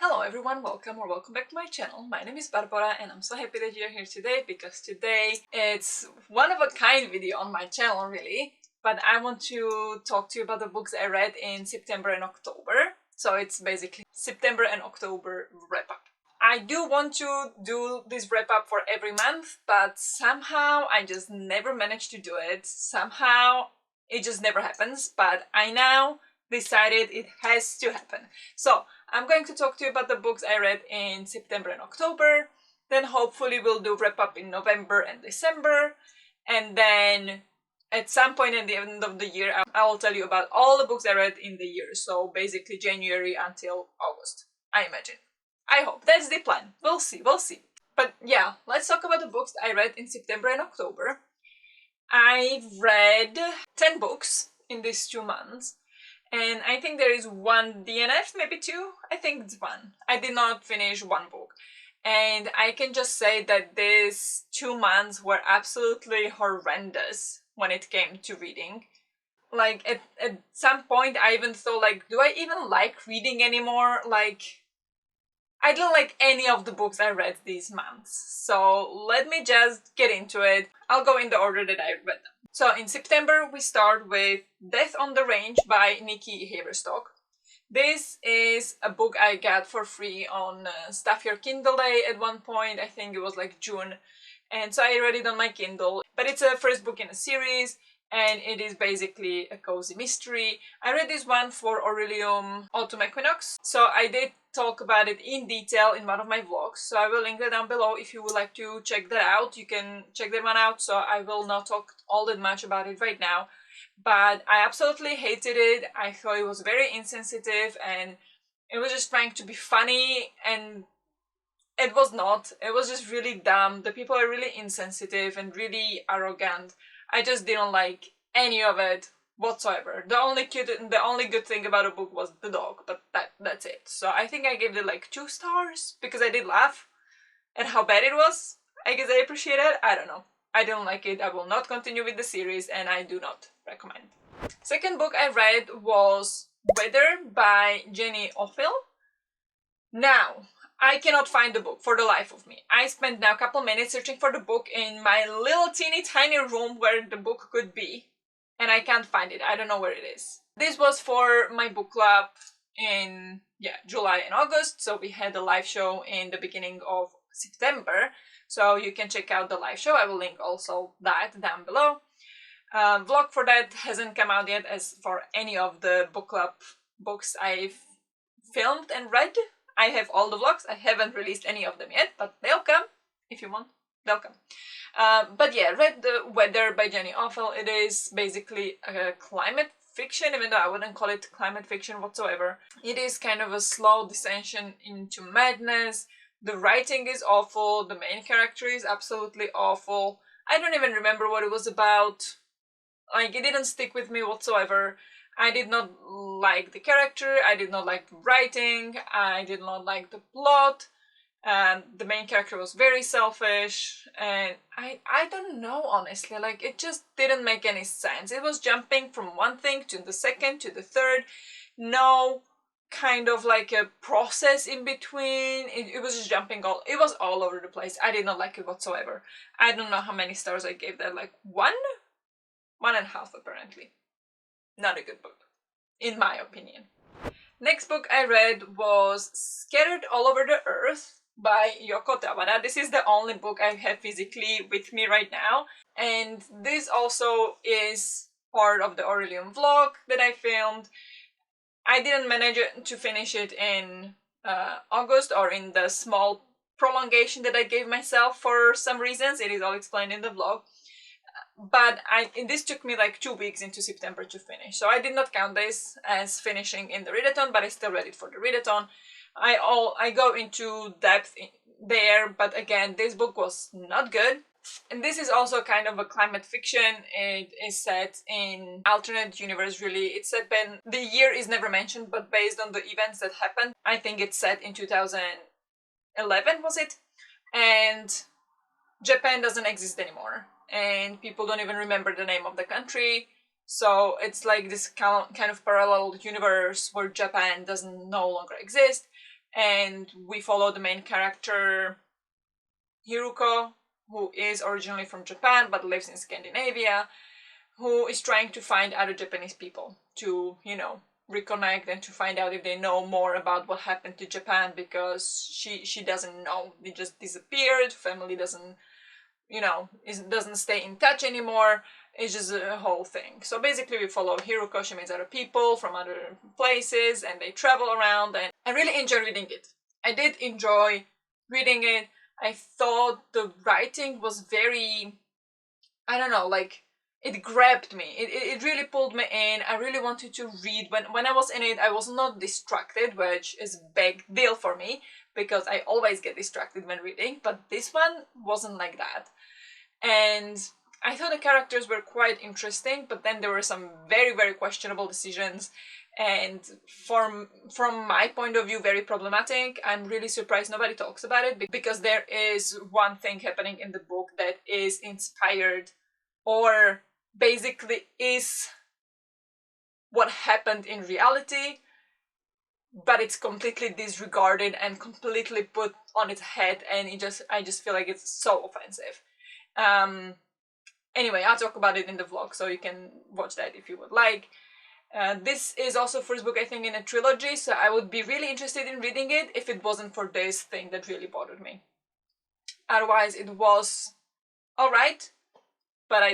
Hello everyone, welcome back to my channel. My name is Barbara and I'm so happy that you're here today because today it's one of a kind video on my channel really, but I want to talk to you about the books I read in September and October. So it's basically September and October wrap up. I do want to do this wrap up for every month, but somehow I just never manage to do it. Somehow it just never happens, but I now decided it has to happen. So I'm going to talk to you about the books I read in September and October, then hopefully we'll do wrap up in November and December, and then at some point at the end of the year I will tell you about all the books I read in the year, so basically January until August, I imagine. I hope. That's the plan. We'll see. But yeah, let's talk about the books I read in September and October. I've read 10 books in these 2 months. And I think there is one DNF, maybe 2. I think it's 1. I did not finish 1 book. And I can just say that these 2 months were absolutely horrendous when it came to reading. Like, at some point I even thought, like, do I even like reading anymore? Like, I don't like any of the books I read these months. So let me just get into it. I'll go in the order that I read them. So in September we start with Death on the Range by Nikki Haverstock. This is a book I got for free on Stuff Your Kindle Day at one point. I think it was like June. And so I read it on my Kindle. But it's a first book in a series and it is basically a cozy mystery. I read this one for Aurelium Autumn Equinox. So I did talk about it in detail in one of my vlogs, so I will link that down below if you would like to check that out. You can check that one out, so I will not talk all that much about it right now. But I absolutely hated it. I thought it was very insensitive and it was just trying to be funny, and it was not. It was just really dumb. The people are really insensitive and really arrogant. I just didn't like any of it whatsoever. The only good thing about the book was the dog, but that's it. So I think I gave it like 2 stars because I did laugh at how bad it was. I guess I appreciate it. I don't know. I didn't like it. I will not continue with the series and I do not recommend. Second book I read was Weather by Jenny Offill. Now, I cannot find the book for the life of me. I spent now a couple minutes searching for the book in my little teeny tiny room where the book could be. And I can't find it. I don't know where it is. This was for my book club in July and August. So we had a live show in the beginning of September. So you can check out the live show. I will link also that down below. Vlog for that hasn't come out yet as for any of the book club books I've filmed and read. I have all the vlogs. I haven't released any of them yet, but they'll come if you want. They'll come. But yeah, read The Weather by Jenny Offill. It is basically a climate fiction, even though I wouldn't call it climate fiction whatsoever. It is kind of a slow descension into madness. The writing is awful. The main character is absolutely awful. I don't even remember what it was about. Like, it didn't stick with me whatsoever. I did not like the character. I did not like the writing. I did not like the plot. The main character was very selfish, and I don't know, honestly, like, it just didn't make any sense. It was jumping from one thing to the second to the third, no kind of like a process in between. It was just jumping it was all over the place. I did not like it whatsoever. I don't know how many stars I gave that, like 1.5 apparently. Not a good book, in my opinion. Next book I read was Scattered All Over the Earth by Yoko Tawada. This is the only book I have physically with me right now, and this also is part of the Aurelium vlog that I filmed. I didn't manage to finish it in August, or in the small prolongation that I gave myself for some reasons. It is all explained in the vlog. But this took me like 2 weeks into September to finish, so I did not count this as finishing in the readathon, but I still read it for the readathon. I go into depth there, but again, this book was not good. And this is also kind of a climate fiction. It is set in alternate universe, really. It's set when the year is never mentioned, but based on the events that happened. I think it's set in 2011, was it? And Japan doesn't exist anymore, and people don't even remember the name of the country. So it's like this kind of parallel universe where Japan doesn't no longer exist, and we follow the main character Hiruko, who is originally from Japan but lives in Scandinavia, who is trying to find other Japanese people to, you know, reconnect and to find out if they know more about what happened to Japan, because she doesn't know. They just disappeared. Family doesn't, you know, doesn't stay in touch anymore. It's just a whole thing. So basically we follow Hiruko. She meets other people from other places and they travel around, and I really enjoy reading it. I did enjoy reading it. I thought the writing was very, I don't know, like, it grabbed me. It really pulled me in. I really wanted to read. When I was in it, I was not distracted, which is a big deal for me, because I always get distracted when reading, but this one wasn't like that. And I thought the characters were quite interesting, but then there were some very, very questionable decisions, and from my point of view, very problematic. I'm really surprised nobody talks about it, because there is one thing happening in the book that is inspired, or basically is what happened in reality, but it's completely disregarded and completely put on its head, and I just feel like it's so offensive. Anyway, I'll talk about it in the vlog, so you can watch that if you would like. This is also first book, I think, in a trilogy, so I would be really interested in reading it if it wasn't for this thing that really bothered me. Otherwise, it was alright, but I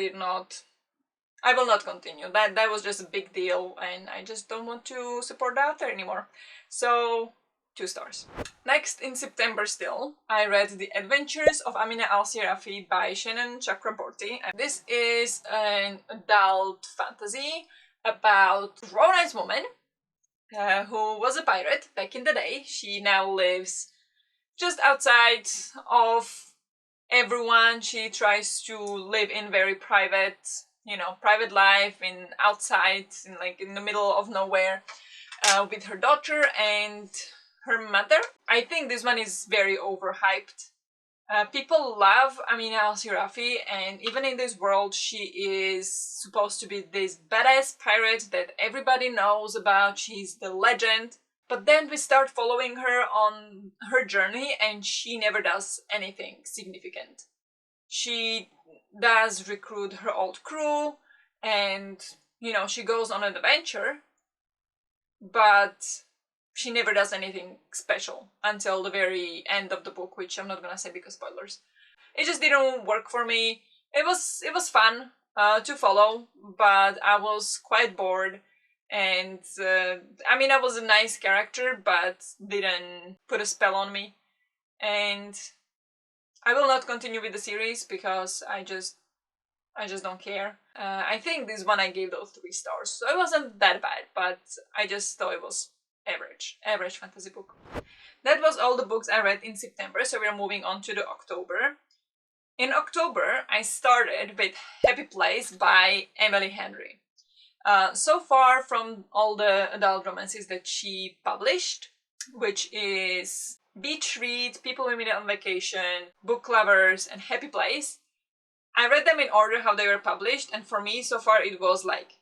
will not continue. That was just a big deal, and I just don't want to support the author anymore. So, 2 stars. Next, in September still, I read The Adventures of Amina Al-Sirafi by Shannon Chakraborty. This is an adult fantasy about a romance woman who was a pirate back in the day. She now lives just outside of everyone. She tries to live in very private, you know, private life in outside, in the middle of nowhere, with her daughter and her mother. I think this one is very overhyped. People love Amina Al-Sirafi, and even in this world she is supposed to be this badass pirate that everybody knows about. She's the legend. But then we start following her on her journey, and she never does anything significant. She does recruit her old crew, and, you know, she goes on an adventure, but she never does anything special until the very end of the book, which I'm not gonna say because spoilers. It just didn't work for me. It was fun to follow, but I was quite bored, and Amina was a nice character, but didn't put a spell on me, and I will not continue with the series because I just don't care. I think this one I gave those 3 stars, so it wasn't that bad, but I just thought it was average fantasy book. That was all the books I read in September, so we're moving on to the October. In October, I started with Happy Place by Emily Henry. So far, from all the adult romances that she published, which is Beach Read, People We Meet on Vacation, Book Lovers, and Happy Place, I read them in order how they were published, and for me, so far, it was like,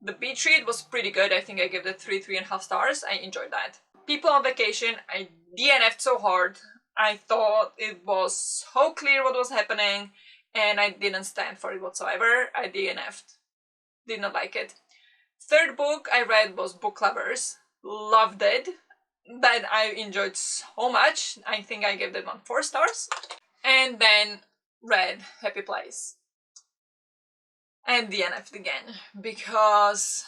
the Beach Read was pretty good. I think I gave it 3.5 stars. I enjoyed that. People on Vacation, I DNF'd so hard. I thought it was so clear what was happening, and I didn't stand for it whatsoever. I DNF'd. Did not like it. Third book I read was Book Lovers. Loved it. That I enjoyed so much. I think I gave that one 4 stars. And then read Happy Place. And DNF'd again, because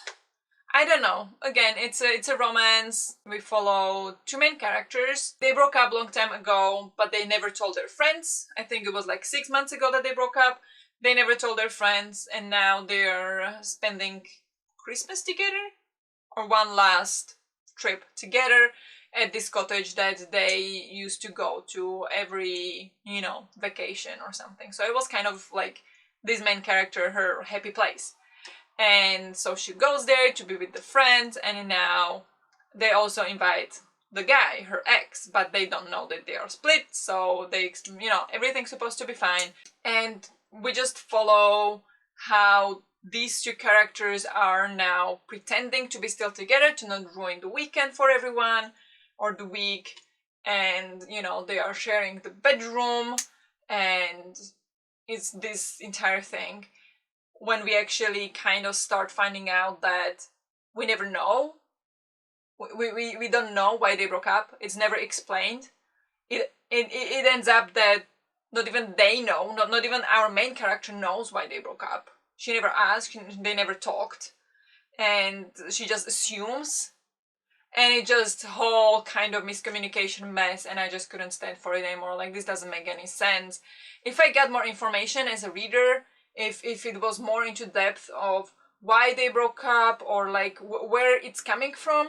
I don't know. Again, it's a romance. We follow 2 main characters. They broke up a long time ago, but they never told their friends. I think it was like 6 months ago that they broke up. They never told their friends, and now they're spending Christmas together, or one last trip together at this cottage that they used to go to every, you know, vacation or something. So it was kind of like this main character, her happy place. And so she goes there to be with the friends, and now they also invite the guy, her ex, but they don't know that they are split, so they, you know, everything's supposed to be fine. And we just follow how these 2 characters are now pretending to be still together to not ruin the weekend for everyone. or the week, and you know, they are sharing the bedroom, and it's this entire thing. When we actually kind of start finding out that we never know, we don't know why they broke up. It's never explained. It ends up that not even they know, not even our main character knows why they broke up. She never asked, they never talked, and she just assumes, and it just whole kind of miscommunication mess, and I just couldn't stand for it anymore. Like, this doesn't make any sense. If I got more information as a reader, if it was more into depth of why they broke up, or like where it's coming from,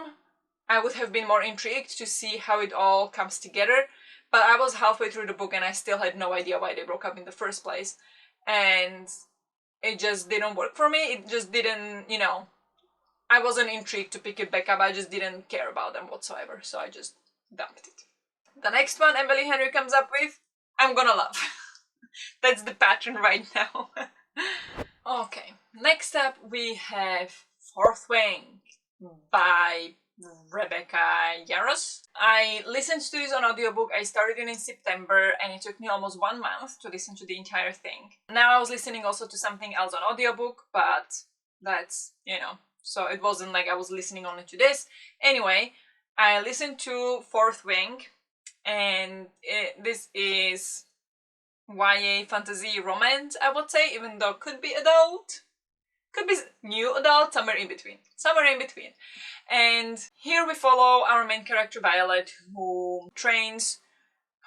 I would have been more intrigued to see how it all comes together. But I was halfway through the book and I still had no idea why they broke up in the first place. And it just didn't work for me. It just didn't, you know, I wasn't intrigued to pick it back up. I just didn't care about them whatsoever. So I just dumped it. The next one Emily Henry comes up with, I'm gonna love. That's the pattern right now. Okay, next up we have Fourth Wing by Rebecca Yarros. I listened to this on audiobook. I started it in September and it took me almost 1 month to listen to the entire thing. Now I was listening also to something else on audiobook, but that's, you know, so it wasn't like I was listening only to this. Anyway, I listened to Fourth Wing, and this is YA fantasy romance, I would say, even though it could be adult, could be new adult, somewhere in between. And here we follow our main character Violet, who trains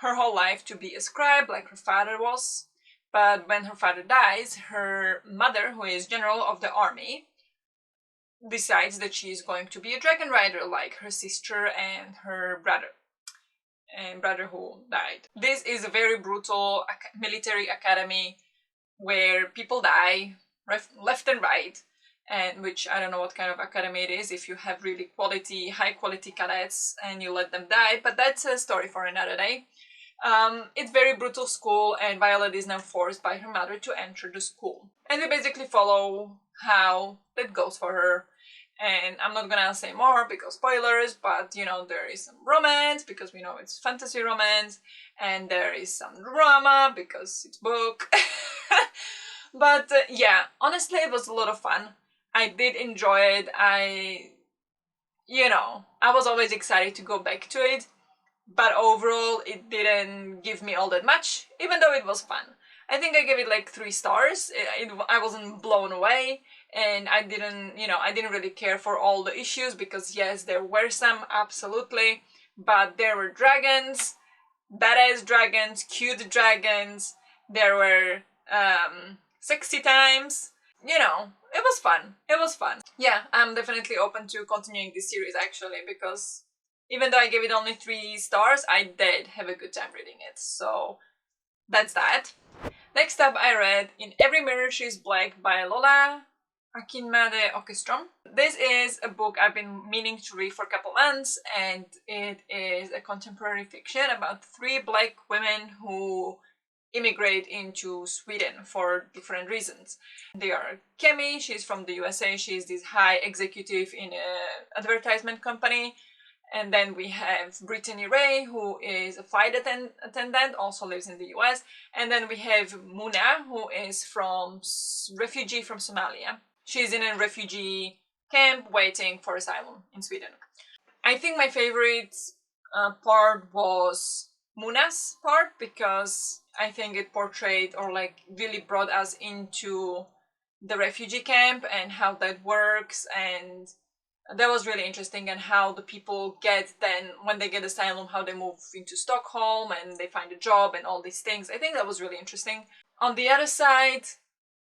her whole life to be a scribe like her father was. But when her father dies, her mother, who is general of the army, decides that she is going to be a dragon rider like her sister and her brother who died. This is a very brutal military academy where people die left and right, and which I don't know what kind of academy it is if you have really high quality cadets and you let them die, but that's a story for another day. It's very brutal school, and Violet is now forced by her mother to enter the school. And we basically follow how that goes for her. And I'm not gonna say more because spoilers, but you know, there is some romance because we know it's fantasy romance, and there is some drama because it's book. But yeah, honestly, it was a lot of fun. I did enjoy it. I was always excited to go back to it, but overall, it didn't give me all that much, even though it was fun. I think I gave it like 3 stars. I wasn't blown away, and I didn't really care for all the issues because yes, there were some, absolutely, but there were dragons, badass dragons, cute dragons. There were sexy times. You know, it was fun. Yeah, I'm definitely open to continuing this series actually, because even though I gave it only 3 stars, I did have a good time reading it. So that's that. Next up, I read In Every Mirror She's Black by Lola Akinmade Orchestrom. This is a book I've been meaning to read for a couple months, and it is a contemporary fiction about 3 black women who immigrate into Sweden for different reasons. They are Kemi, she's from the USA, she's this high executive in an advertisement company. And then we have Brittany Ray, who is a flight attendant, also lives in the US. And then we have Muna, who is refugee from Somalia. She's in a refugee camp waiting for asylum in Sweden. I think my favorite part was Muna's part, because I think it portrayed or like really brought us into the refugee camp and how that works, and that was really interesting, and how the people get then, when they get asylum, how they move into Stockholm and they find a job and all these things. I think that was really interesting. On the other side,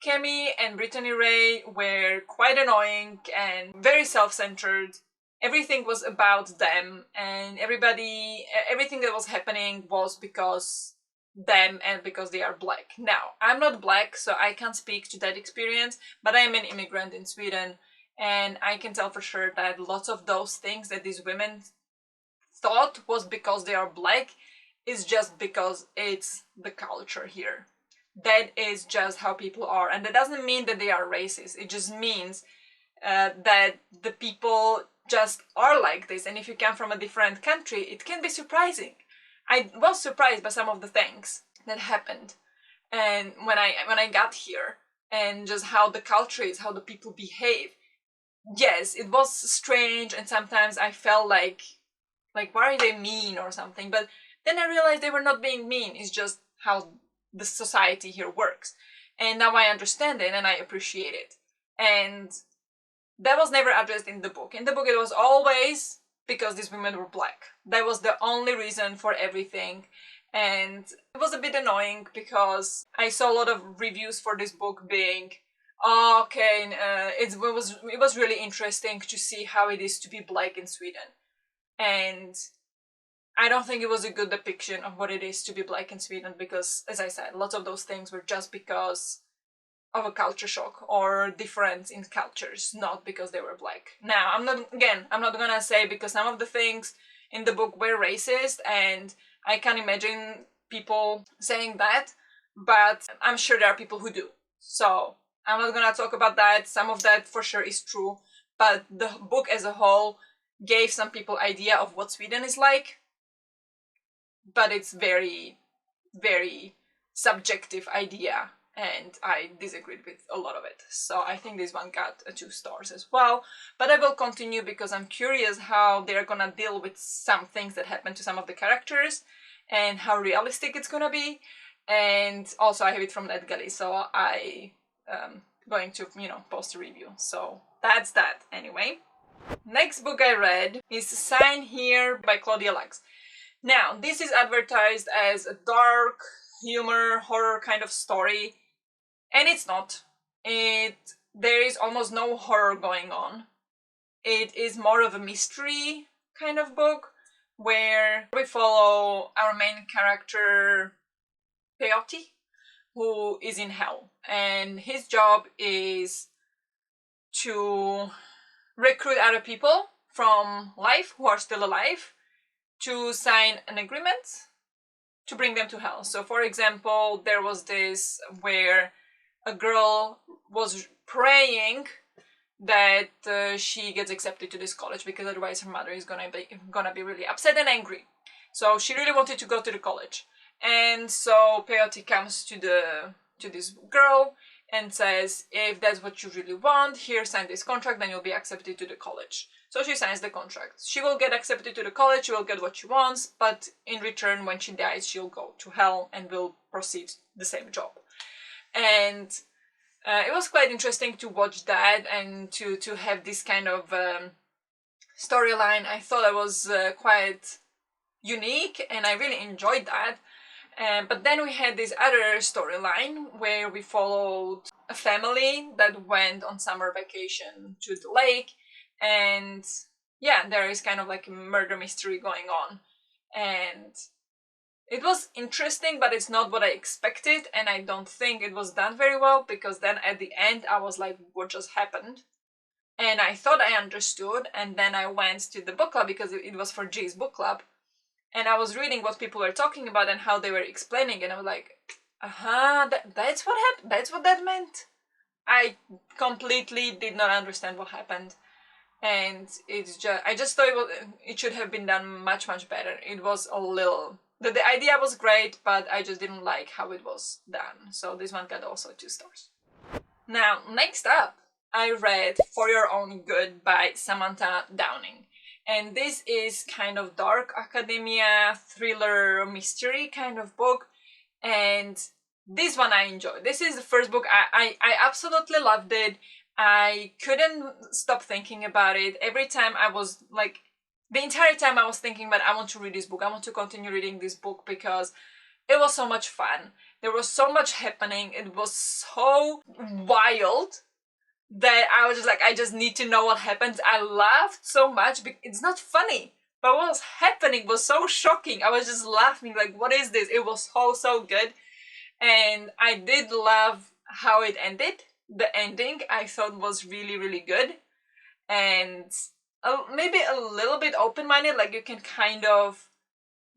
Kemi and Brittany Ray were quite annoying and very self-centered. Everything was about them, and everything that was happening was because them and because they are black. Now, I'm not black, so I can't speak to that experience, but I am an immigrant in Sweden, and I can tell for sure that lots of those things that these women thought was because they are black is just because it's the culture here. That is just how people are, and that doesn't mean that they are racist. It just means that the people just are like this, and if you come from a different country, it can be surprising. I was surprised by some of the things that happened, and when I got here, and just how the culture is, how the people behave. Yes, it was strange, and sometimes I felt like why are they mean or something, but then I realized they were not being mean. It's just how the society here works, and now I understand it and I appreciate it. And that was never addressed in the book. In the book, it was always because these women were black. That was the only reason for everything. And it was a bit annoying because I saw a lot of reviews for this book being, oh, okay, it was really interesting to see how it is to be black in Sweden. And I don't think it was a good depiction of what it is to be black in Sweden because, as I said, lots of those things were just because of a culture shock or difference in cultures, not because they were black. Now, I'm not gonna say because some of the things in the book were racist, and I can imagine people saying that, but I'm sure there are people who do. So I'm not gonna talk about that. Some of that for sure is true, but the book as a whole gave some people idea of what Sweden is like, but it's very, very subjective idea, and I disagreed with a lot of it. So I think this one got 2 stars as well, but I will continue because I'm curious how they're gonna deal with some things that happen to some of the characters and how realistic it's gonna be. And also I have it from NetGalley, so I going to, post a review. So that's that anyway. Next book I read is Sign Here by Claudia Lux. Now, this is advertised as a dark humor horror kind of story, and it's not. There is almost no horror going on. It is more of a mystery kind of book where we follow our main character Peyote, who is in hell, and his job is to recruit other people from life who are still alive to sign an agreement to bring them to hell. So for example, there was this where a girl was praying that she gets accepted to this college because otherwise her mother is gonna be really upset and angry. So she really wanted to go to the college, and so Peyote comes to this girl and says, if that's what you really want, here, sign this contract, then you'll be accepted to the college. So she signs the contract. She will get accepted to the college, she will get what she wants, but in return, when she dies, she'll go to hell and will proceed the same job. And it was quite interesting to watch that and to have this kind of storyline. I thought it was quite unique, and I really enjoyed that. But then we had this other storyline where we followed a family that went on summer vacation to the lake, and yeah, there is kind of like a murder mystery going on, and it was interesting, but it's not what I expected, and I don't think it was done very well, because then at the end I was like, what just happened? And I thought I understood, and then I went to the book club because it was for G's book club, and I was reading what people were talking about and how they were explaining, and I was like, that's what happened. That's what that meant. I completely did not understand what happened, and I just thought it should have been done much better. It was a little. The idea was great, but I just didn't like how it was done. So this one got also 2 stars. Now, next up, I read For Your Own Good by Samantha Downing. And this is kind of dark academia, thriller, mystery kind of book. And this one I enjoyed. This is the first book. I absolutely loved it. I couldn't stop thinking about it. Every time I was like, the entire time I was thinking, but I want to read this book. I want to continue reading this book because it was so much fun. There was so much happening. It was so wild that I was just like, I just need to know what happens. I laughed so much. It's not funny, but what was happening was so shocking. I was just laughing like, what is this? It was so good. And I did love how it ended. The ending I thought was really good. And maybe a little bit open-minded, like you can kind of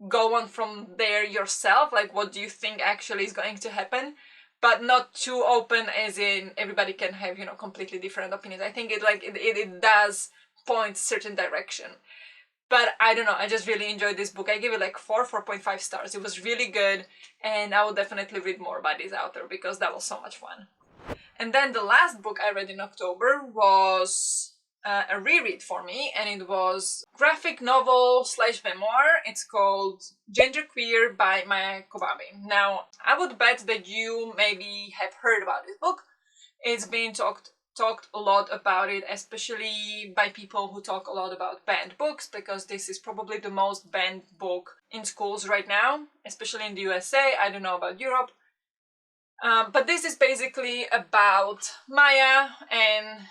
go on from there yourself, like what do you think actually is going to happen, but not too open as in everybody can have, completely different opinions. I think it does point certain direction. But I don't know, I just really enjoyed this book. I gave it like 4.5 stars. It was really good, and I will definitely read more about this author because that was so much fun. And then the last book I read in October was a reread for me, and it was graphic novel / memoir. It's called Genderqueer by Maya Kobabe. Now, I would bet that you maybe have heard about this book. It's been talked a lot about it, especially by people who talk a lot about banned books, because this is probably the most banned book in schools right now, especially in the USA. I don't know about Europe. But this is basically about Maya and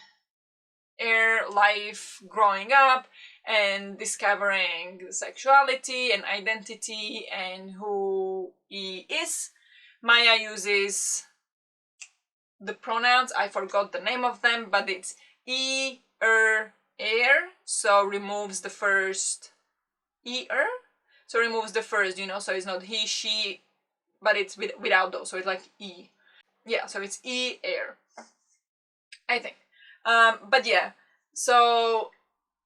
her life growing up and discovering sexuality and identity and who he is. Maya uses the pronouns, I forgot the name of them, but it's e, er, so removes the first er, so removes the first, so it's not he, she, but it's without those, so it's like e. Yeah, so it's e, I think. But yeah, so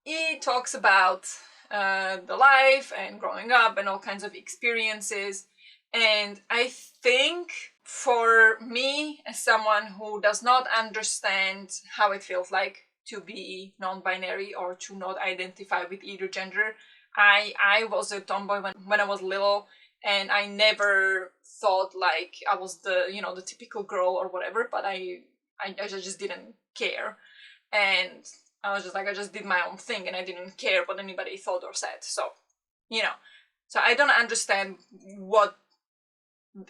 he talks about the life and growing up and all kinds of experiences. And I think for me, as someone who does not understand how it feels like to be non-binary or to not identify with either gender, I was a tomboy when I was little, and I never thought like I was the the typical girl or whatever, but I just didn't care, and I was just like, I just did my own thing and I didn't care what anybody thought or said. So so I don't understand what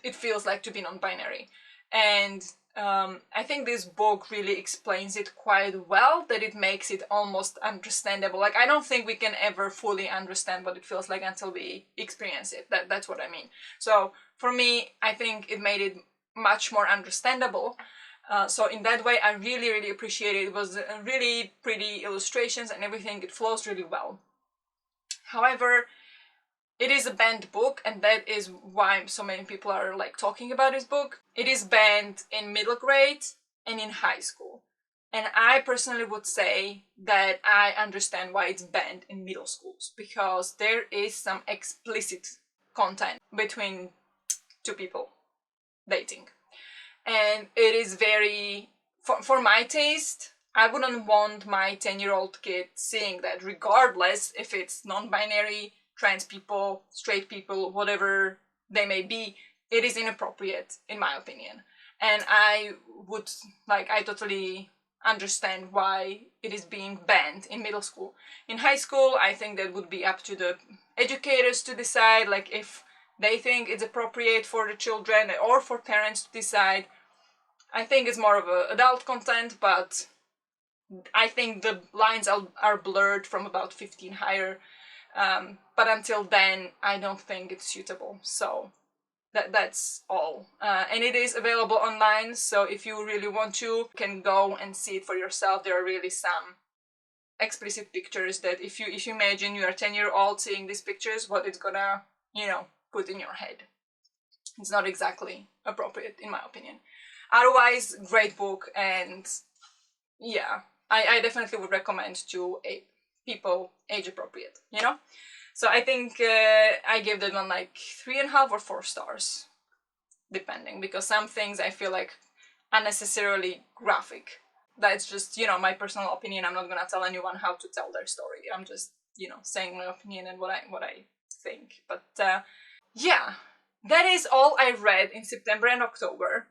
it feels like to be non-binary, and I think this book really explains it quite well, that it makes it almost understandable. Like, I don't think we can ever fully understand what it feels like until we experience it. That's what I mean. So for me, I think it made it much more understandable. So in that way, I really, really appreciate it. It was really pretty illustrations and everything. It flows really well. However, it is a banned book, and that is why so many people are like talking about this book. It is banned in middle grade and in high school. And I personally would say that I understand why it's banned in middle schools, because there is some explicit content between two people dating. And it is very, for my taste, I wouldn't want my 10-year-old kid seeing that, regardless if it's non-binary, trans people, straight people, whatever they may be. It is inappropriate, in my opinion. And I totally understand why it is being banned in middle school. In high school, I think that would be up to the educators to decide, like, if they think it's appropriate for the children or for parents to decide. I think it's more of an adult content, but I think the lines are blurred from about 15 higher. But until then, I don't think it's suitable. So that's all. And it is available online, so if you really want to, you can go and see it for yourself. There are really some explicit pictures that if you imagine you are 10-year-old seeing these pictures, what it's gonna, put in your head. It's not exactly appropriate, in my opinion. Otherwise, great book, and yeah, I definitely would recommend to people age appropriate, So I think I gave that one like 3.5 or 4 stars, depending, because some things I feel like unnecessarily graphic. That's just, my personal opinion. I'm not gonna tell anyone how to tell their story. I'm just, saying my opinion and what I think. But yeah, that is all I read in September and October.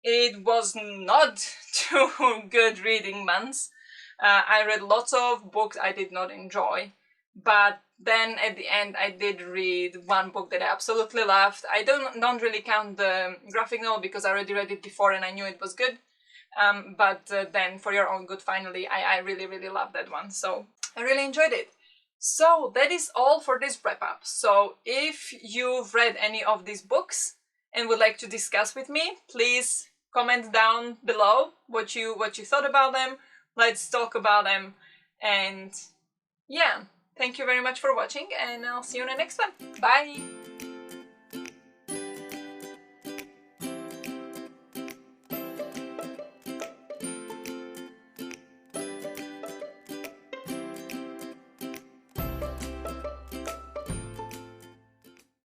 It was not 2 good reading months. I read lots of books I did not enjoy, but then at the end I did read one book that I absolutely loved. I don't really count the graphic novel because I already read it before and I knew it was good. But then For Your Own Good, finally, I really, really loved that one. So I really enjoyed it. So that is all for this wrap-up. So if you've read any of these books and would like to discuss with me, please comment down below what you thought about them. Let's talk about them. And yeah, thank you very much for watching, and I'll see you in the next one. Bye!